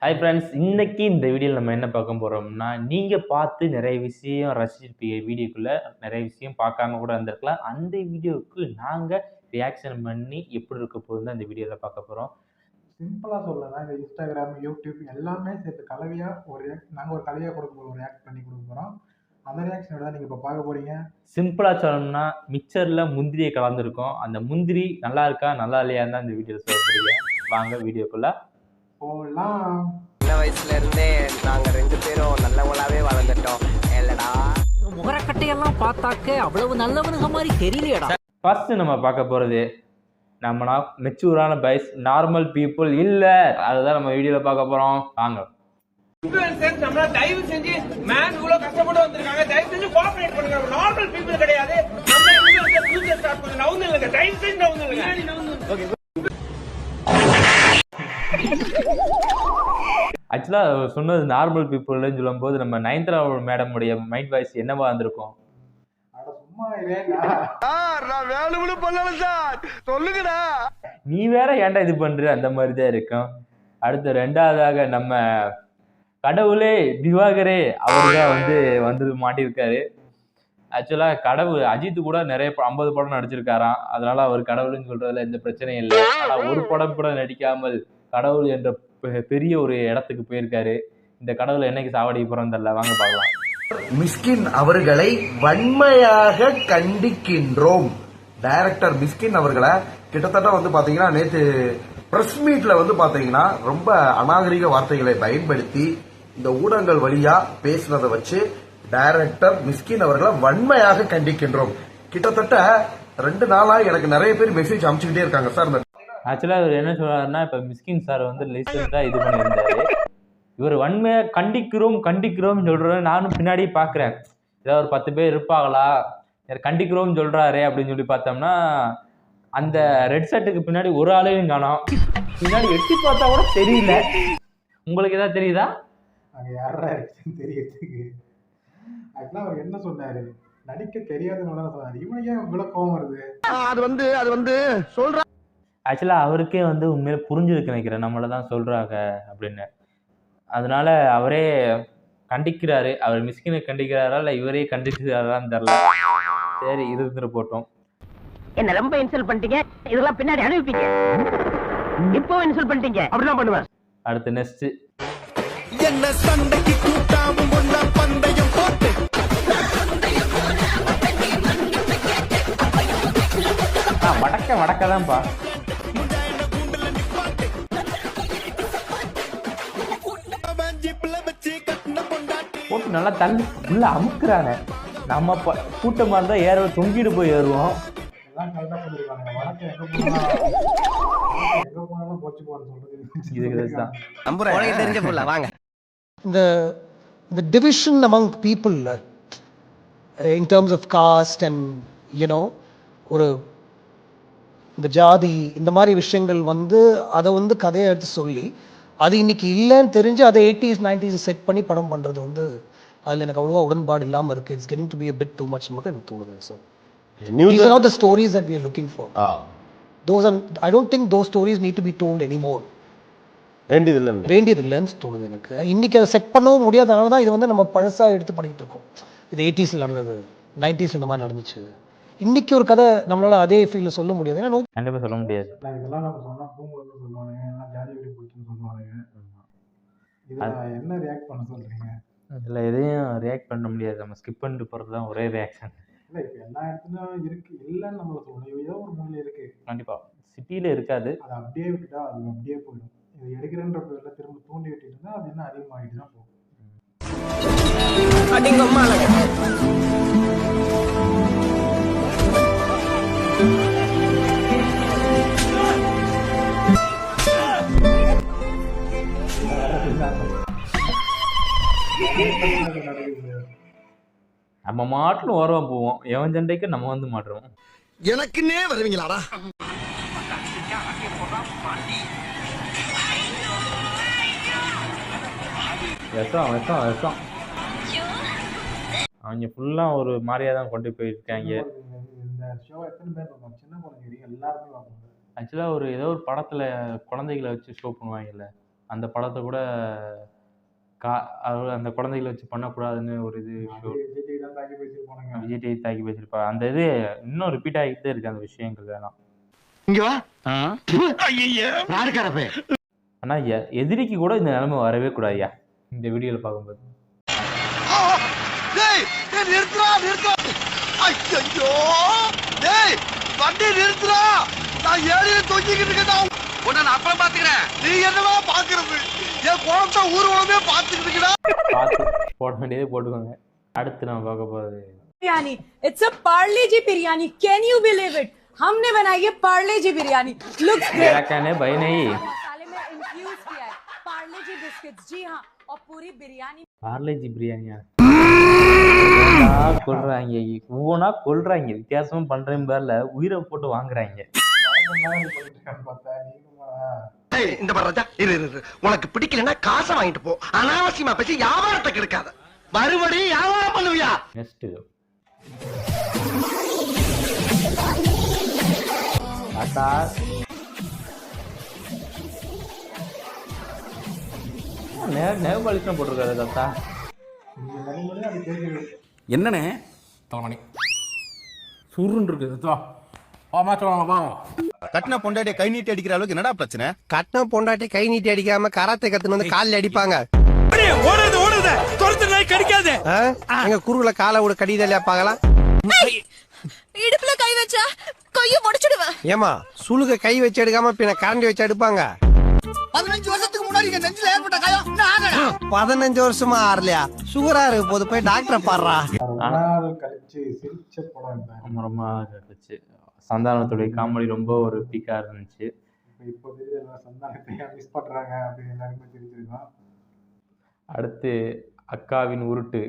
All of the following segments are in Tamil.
ஹாய் ஃப்ரெண்ட்ஸ், இன்னைக்கு இந்த வீடியோவில் நம்ம என்ன பார்க்க போகிறோம்னா, நீங்கள் பார்த்து நிறைய விஷயம் ரசிச்சிருப்பீங்க. வீடியோக்குள்ளே நிறைய விஷயம் பார்க்காம கூட இருந்திருக்கலாம். அந்த வீடியோவுக்கு நாங்கள் ரியாக்ஷன் பண்ணி எப்படி இருக்க போகுதுன்னு அந்த வீடியோவில் பார்க்க போகிறோம். சிம்பிளா சொல்லலாம். இந்த Instagram, YouTube எல்லாமே சேர்த்து கலவையா நாங்க ஒரு கலவையா கொடுக்க போறோம். ரியாக்ட் பண்ணி கொடுக்க போறோம். அந்த ரியாக்ஷனோட தான் நீங்க இப்ப பார்க்க போறீங்க. சிம்பிளாக சொல்லணும்னா மிக்சரில் முந்திரியை கலந்துருக்கோம். அந்த முந்திரி நல்லா இருக்கா நல்லா இல்லையான்னு தான் இந்த வீடியோவில் சொல்ல போகிறீங்க. வாங்க வீடியோக்குள்ளே போலாம். சின்ன வயசுல இருந்தே நாங்க 2 பேரும் நல்லவங்களாவே வளர்ந்துட்டோம். இல்லடா முகரக்கட்டையெல்லாம் பார்த்தாக்க அவ்வளவு நல்லவனுங்க மாதிரி தெரியலையடா. ஃபர்ஸ்ட் நம்ம பார்க்க போகிறது நம்ம மெச்சூரான பாய்ஸ், நார்மல் பீப்புள் இல்லை. அதுதான் நம்ம வீடியோவில் பார்க்க போகிறோம். வாங்க. இன்ஃப்ளூயன்சர்ஸ் நம்மள தயவு செஞ்சு மேன் இவ்வளவு கஷ்டப்பட்டு வந்திருக்காங்க, தயவு செஞ்சு கோஆபரேட் பண்ணுங்க. நார்மல் பீப்புள் கிடையாது. நம்ம இன்ஃப்ளூயன்சர் ஃபியூச்சர் ஸ்டார்ட் பண்ணுங்க. நவுந்து இல்லங்க, தயவு செஞ்சு நவுந்து இல்லங்க. ஓகே. ஆக்சுவலாக சொன்னது நார்மல் பீப்புள்னு சொல்லும்போது நம்ம நயன்தாரா மேடம் உடைய மைண்ட் வாய்ஸ் என்னவா இருந்திருக்கும்? அட சும்மா இருடா. நான் வேணும்னு பண்ணல சார், சொல்லுங்கடா. நீ வேற ஏன்டா இது பண்ற அந்த மாதிரி தான் இருக்கும். அடுத்து ரெண்டாவதாக நம்ம கடவுளே திவாகரே அவர் தான் வந்து மாட்டியிருக்காரு. ஆக்சுவலாக கடவுள் அஜித் கூட நிறைய 50 படம் நடிச்சிருக்காராம். அதனால அவர் கடவுள்னு சொல்றதுல எந்த பிரச்சனையும் இல்லை. ஆனால் ஒரு படம் கூட நடிக்காமல் கடவுள் என்ற பெரிய ஒரு இடத்துக்கு போயிருக்காரு. இந்த கடவுளை என்னைக்கு சாவடி போறோம் தெரியல. வாங்க பார்க்கலாம். மிஸ்கின் அவர்களை வன்மையாக கண்டிக்கின்றோம். டைரக்டர் மிஸ்கின் அவர்களை கிட்டத்தட்ட பாத்தீங்கன்னா நேற்று பிரஸ் மீட்ல பாத்தீங்கன்னா ரொம்ப அநாகரிக வார்த்தைகளை பயன்படுத்தி இந்த ஊடகங்கள் வழியா பேசினதை வச்சு டைரக்டர் மிஸ்கின் அவர்களை வன்மையாக கண்டிக்கின்றோம். கிட்டத்தட்ட 2 நாளா எனக்கு நிறைய பேர் மெசேஜ் அனுப்பிச்சுக்கிட்டே இருக்காங்க சார். ஆக்சுவலாக அவர் என்ன சொல்றாருன்னா, இப்போ மிஸ்கின் சார் லேட்டஸ்டா இது பண்ணியிருந்தாரு. இவர் வன்மையா கண்டிக்கிறோம் சொல்றாரு. நானும் பின்னாடி பாக்குறேன், ஏதாவது ஒரு 10 பேர் இருப்பாங்களா கண்டிக்கிறோம் சொல்றாரு அப்படின்னு சொல்லி பார்த்தோம்னா, அந்த ரெட் ஷர்ட்டுக்கு பின்னாடி ஒரு ஆளையும் காணோம். பின்னாடி எட்டி பார்த்தா கூட தெரியல. உங்களுக்கு ஏதாவது தெரியுதா? அங்க யாரா இருக்குன்னு தெரியறதுக்கு. ஆக்சுவலா அவர் என்ன சொன்னாரு, நடிக்க தெரியாதவங்க தான் சொன்னாரு. இவனுக்கு ஏன் இவ்வளவு கோவம் வருது? அது வந்து சொல்ற ஆக்சுவலாக அவருக்கே உண்மையில புரிஞ்சிருக்கு நினைக்கிறேன், நம்மளை தான் சொல்றாங்க அப்படின்னு. அதனால அவரே கண்டிக்கிறாரு. அவர் மிஸ்கினை கண்டிக்கிறாரா இல்லை இவரே கண்டிக்கிறாரான்னு தெரியல. சரி, இருந்துட்டு போட்டோம். என்ன ரொம்ப இன்சல்ட் பண்ணிட்டீங்க, இதெல்லாம் பின்னாடி அனுப்பிப்பீங்க. இப்போ இன்சல்ட் பண்ணிட்டீங்க, அப்படிதான் பண்ணுவேன். அடுத்து நெக்ஸ்ட் என்ன சண்டைக்கு கூட்டாமும் ஒன்னா பந்தயம் போட்டு வடக்கதான்ப்பா. போட்டு நல்லா தள்ளி உள்ள அமுக்குறானே. நம்ம கூட்டமா இருந்தா தொங்கிட்டு போய் ஏறுவோம். எல்லாம் கரெக்டா சொல்லிருக்காங்க. வடக்கு எங்க போனாலும் போச்சு போன்னு சொல்றது இதுதான் உனக்கு தெரிஞ்ச புள்ள வாங்க. The division among people in terms of caste and ஒரு இந்த ஜாதி இந்த மாதிரி விஷயங்கள் அதை கதையை எடுத்து சொல்லி அது இன்னைக்கு இல்லைன்னு தெரிஞ்சு அதை 80s 90s செட் பண்ணி படம் பண்றது அதில் எனக்கு அவ்வளோவா உடன்பாடு இல்லாமல் இருக்கு. It's getting to be a bit too much மட்டும் எனக்கு தோணுது. So these are not the stories that we are looking for. I don't think those stories need to be told anymore. வேண்டியதில்லைன்னு தோணுது எனக்கு. இன்னைக்கு அதை செட் பண்ணவும் முடியாதனால தான் இது நம்ம பழசா எடுத்து பண்ணிட்டு இருக்கோம். இது 80s நடந்தது, 90s இந்த மாதிரி நடந்துச்சு. இன்னைக்கு ஒரு கதை நம்மளால அதே ஃபீல்ல சொல்ல முடியாது. ஏன்னா கண்டிப்பா சொல்ல முடியாது. இதெல்லாம் நம்ம சொன்னா பூங்குழல்னு சொல்லுவானுங்க, எல்லாம் ஜாதி வெடி போச்சுன்னு சொல்லுவானுங்க. இதில் என்ன ரியாக்ட் பண்ண சொல்றீங்க? இல்லை, எதையும் ரியாக்ட் பண்ண முடியாது. நம்ம ஸ்கிப் பண்ணிட்டு போகிறது தான் ஒரே ரியாக்ஷன். இல்லை, இப்போ எல்லா இடத்துலையும் இருக்கு, இல்லைன்னு நம்மளை சொல்லணும். ஏதோ ஒரு மூலையில் இருக்கு. கண்டிப்பாக சிட்டியில் இருக்காது. அதை அப்படியே விட்டுட்டா அது அப்படியே போயிடும். இது எடுக்கிறன்ற பேரில் திரும்ப தூண்டி விட்டுட்டு இருந்தால் அது இன்னும் அதிகமாகிட்டு தான் போகும். நம்ம மாட்டுன்னு ஓரமா போவோம், எவன் சண்டைக்கு நம்ம மாட்டுறோம். எனக்குன்னே வருவீங்களாடா? விஷம் அவங்க ஃபுல்லா ஒரு மாதிரியா தான் கொண்டு போயிருக்காங்க. இந்த ஷோ எத்தனை பேர் பார்ப்பாங்க? சின்ன குழந்தைங்க எல்லாருமே பார்ப்பாங்க. ஆக்சுவலாக ஏதோ ஒரு படத்தில் குழந்தைகளை வச்சு ஷோ பண்ணுவாங்கல்ல, அந்த படத்தை கூட அந்த குழந்தைகளை வச்சு பண்ணக்கூடாதுன்னு ஒரு இது விஜய் தான் தாக்கி பேசியிருப்பானுங்க. விஜய் டிவி தாக்கி பேசியிருப்பா. அந்த இது இன்னும் ரிப்பீட் ஆகிட்டே இருக்கு அந்த விஷயங்கள் எல்லாம். இங்க வா. யாருக்காரப்பே? ஆனா எதிரிக்கு கூட இந்த நிலைமை வரவே கூடாதுயா இந்த வீடியோல பார்க்கும்போது. போட வேண்டியதே போட்டுக்கோங்க. அடுத்து நம்ம பார்க்க போறது biryani. It's a Parle Ji biryani. Can you believe it? हमने बनाई है Parle Ji biryani. Looks great. क्या कहने भाई नहीं मसाले में infuse किया है Parle Ji biscuits. जी हाँ, और पूरी बिरयानी. பார்லே ஜி பிரியாணியா கொல்றாங்க, ஒவ்வொன்னா கொல்றாங்க, வித்தியாசமா பண்றேன் பேர்ல உயிரை போட்டு வாங்குறாங்க. பார்த்தா நீங்களுமா இந்த பரராஜா இரு உனக்கு பிடிக்கலன்னா காசை வாங்கிட்டு போ. அனாவசியமா பேசி வியாபாரத்தை கெடுக்காத. மறுபடியும் வியாபாரம் பண்ணுவியா? நெக்ஸ்ட் நேபாளிசம் போட்டிருக்காரு தாத்தா. இந்த நடைமுறை அது கேட்குது. என்னண்ணே தலைமணி சுருன்னு இருக்கு. கட்டின பொண்டாட்டிய கை நீட்டி அடிக்கிற அளவுக்கு என்னடா பிரச்சனை? கட்டின பொண்டாட்டி கை நீட்டி அடிக்காம கராத்தை கத்துன்னு வந்து காலில் அடிப்பாங்க. எங்க குருவில காலை விட கடிதலையா பாக்கலாம். இடுப்புல கை வச்சா கைய முடிச்சிடுவேன். ஏமா சுளுக கை வச்சு எடுக்காம பின்ன கரண்டி வச்சு எடுப்பாங்க. 15 வருஷத்துக்கு முன்னாடி நெஞ்சில ஏற்பட்ட காயம் 15 வருஷமா ஆறலையா? சுகரா இருக்கு போது போய் டாக்டரை பாடுறா. ரொம்ப நாள் கழிச்சு சிரிச்ச படம் இந்த. ரொம்ப இருந்துச்சு. சந்தானத்துடைய காமெடி ரொம்ப ஒரு பீக்கா இருந்துச்சு. இப்போ தெரியுது சந்தானத்தை மிஸ் பண்றாங்க அப்படின்னு எல்லாருமே தெரிஞ்சிருக்கோம். அடுத்து அக்காவின் உருட்டு.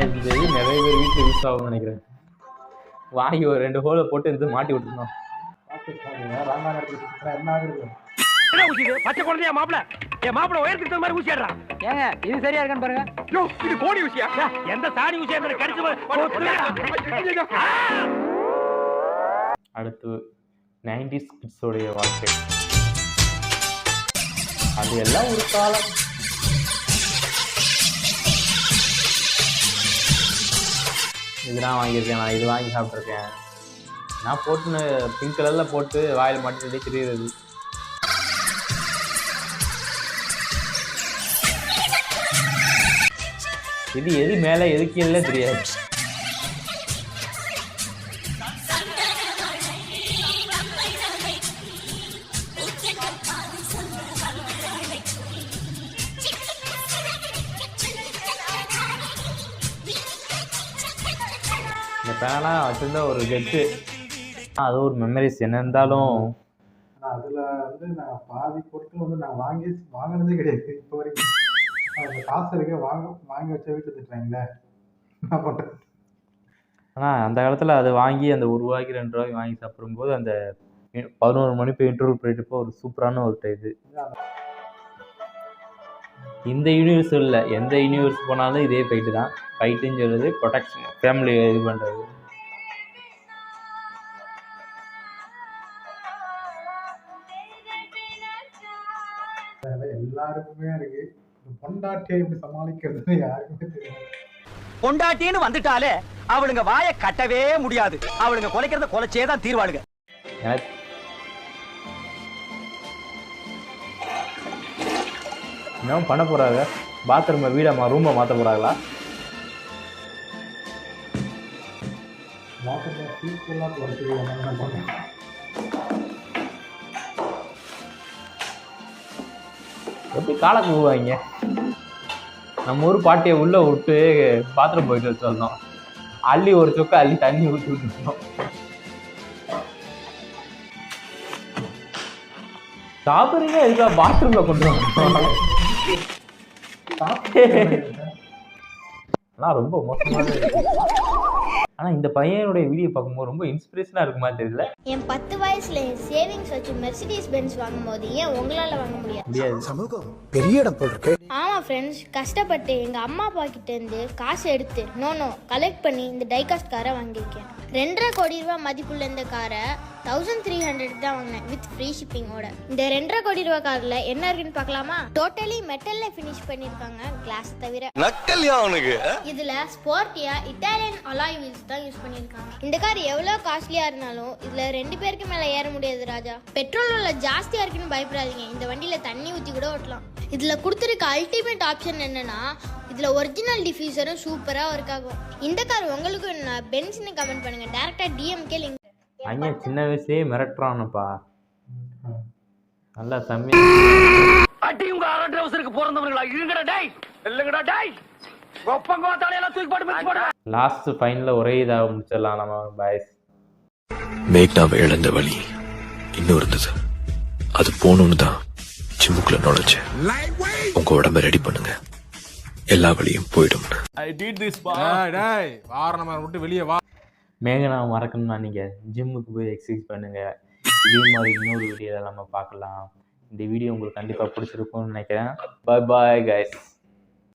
இந்த இது நிறைய பேர் வீட்டுல யூஸ் ஆகும்னு நினைக்கிறேன். வாங்கி ஒரு 2 ஹோலை போட்டு இந்த மாட்டி விட்டுருந்தோம். என்ன ஆகுது? பச்சை குழந்தையா மாப்பிள? என் மாப்பிள உயரத்துக்கு மாதிரி ஊசியாடுறா. ஏங்க இது சரியா இருக்கான்னு பாருங்க. இது கோடி ஊசியா? எந்த சாணி ஊசியா கடிச்சு. அடுத்து 90s கிட்ஸோடைய வாழ்க்கை. அது எல்லாம் ஒரு காலம். இதெல்லாம் வாங்கியிருக்கேன், நான் இது வாங்கி சாப்பிட்ருக்கேன். நான் போட்டு பிங்க் கலர்ல போட்டு வாயில் மாட்டி தெரியுது. இது எது மேல எது கீழே தெரியாது. இந்த பேனா வச்சிருந்தா ஒரு கெட்டு, அது ஒரு மெமரிஸ். என்ன இருந்தாலும் அதுல வந்து நான் பாதி பொருட்கள் வந்து நான் வாங்கினதே கிடையாது இப்போ வரைக்கும். அந்த காசு இருக்க வாங்கி வச்ச வீட்டு திட்டுறாங்களே, என்ன பண்றது? ஆனால் அந்த காலத்தில் அது வாங்கி அந்த ₹1 ₹2 வாங்கி சாப்பிடும்போது அந்த 11 மணி போய் இன்டர்வல் போயிட்டுப்போ ஒரு சூப்பரான ஒரு இது. இந்த யூனிவர்ஸ் இல்லை, எந்த யூனிவர்ஸ் போனாலும் இதே ஃபைட்டு தான். ஃபைட்டுன்னு சொல்கிறது ப்ரொடெக்ஷன், ஃபேமிலி இது பண்ணுறது. எல்லாருக்குமே இருக்கு. பொண்டாட்டியை இப்படி சமாளிக்கிறது யாருக்குமே தெரியாது. பொண்டாட்டின்னு வந்துட்டாலே அவளுங்க வாய கட்டவே முடியாது. அவளுங்க கொலைக்கிறத கொலைச்சே தான் தீர்வாளுங்க. என்ன பண்ண போறாங்க? பாத்ரூமை வீடை ரூமை மாற்ற போறாங்களா? எப்படி காலை கூவாங்க? நம்ம ஊர் பாட்டியை உள்ள விட்டு பாத்ரூம் போயிட்டு வச்சிருந்தோம். அள்ளி ஒரு சொக்க அள்ளி தண்ணி ஊற்றி விட்டுருந்தோம். சாப்பிடுறீங்க இருக்கா? பாத்ரூம்ல கொண்டு வந்தோம். ரொம்ப மோசமான. ஆனால் இந்த பையனுடைய வீடியோ பார்க்கும்போது ரொம்ப இன்ஸ்பிரேஷனாக இருக்குமா தெரியல. என் 10 வயசுல சேவிங்ஸ் வச்சு மெர்சிடிஸ் பென்ஸ் வாங்கும்போது ஏன் உங்களால வாங்க முடியாது? சமூகம் பெரிய இடம் போல் இருக்கு. ஆமா ஃப்ரெண்ட்ஸ், கஷ்டப்பட்டு எங்க அம்மா அப்பா கிட்ட இருந்து காசு எடுத்து கலெக்ட் பண்ணி இந்த டைகாஸ்ட் காரை வாங்கியிருக்கேன். 2.5 கோடி ரூபாய் மதிப்புள்ள இந்த காரை 1300 தான் வாங்கினேன் வித் ஃப்ரீ ஷிப்பிங்கோட. இந்த 2.5 கோடி ரூபாய் கார்ல என்ன இருக்குன்னு பார்க்கலாமா? டோட்டலி மெட்டல்ல ஃபினிஷ் பண்ணிருக்காங்க, கிளாஸ் தவிர. நக்கல்யா அவனுக்கு. இதுல ஸ்போர்ட்டியா இட்டாலியன் அலாய் வீல்ஸ் தான் யூஸ் பண்ணிருக்காங்க. இந்த கார் எவ்வளவு காஸ்ட்லியா இருந்தாலும் இதுல 2 பேருக்கு மேல ஏற முடியாது ராஜா. பெட்ரோல் விலை ஜாஸ்தியா இருக்குன்னு பயப்படாதீங்க, இந்த வண்டியில தண்ணி ஊத்தி கூட ஓட்டலாம். இதுல கொடுத்திருக்க அல்டிமேட் ஆப்ஷன் என்னன்னா இதுல ஒரிஜினல் டிஃப்யூசரும் சூப்பரா ஒர்க் ஆகும். இந்த கார் உங்களுக்கு பென்ஸ்னு கமெண்ட் பண்ணுங்க, டைரக்டா டிஎம்கே லிங்க். ஐயா சின்ன வயசுலேயே மிரட்டுறானுப்பா, நல்லா செம்மையா. அடி உங்க அரட்டை அவசருக்கு பிறந்தவங்களா இருங்கடா டேய், இல்லங்கடா டேய், ஒப்பங்க தலையெல்லாம் தூக்கி போட்டு மிஸ் போடு. லாஸ்ட் ஃபைனலில் ஒரே இதாக முடிச்சிடலாம் நம்ம பாய்ஸ். மேக்னாவை இழந்த வழி இன்னும் இருந்தது, அது போகணும்னு தான் ஜிம்முக்குள்ள நுழைச்சேன். உங்க உடம்ப ரெடி பண்ணுங்க, எல்லா வழியும் போயிடும். மேகனா மறக்கணும்னா நீங்கள் ஜிம்முக்கு போய் எக்ஸசைஸ் பண்ணுங்கள். இதே மாதிரி இன்னொரு வீடியோவில் நம்ம பார்க்கலாம். இந்த வீடியோ உங்களுக்கு கண்டிப்பாக பிடிச்சிருக்கும்னு நினைக்கிறேன். பாய் பாய் கைஸ்.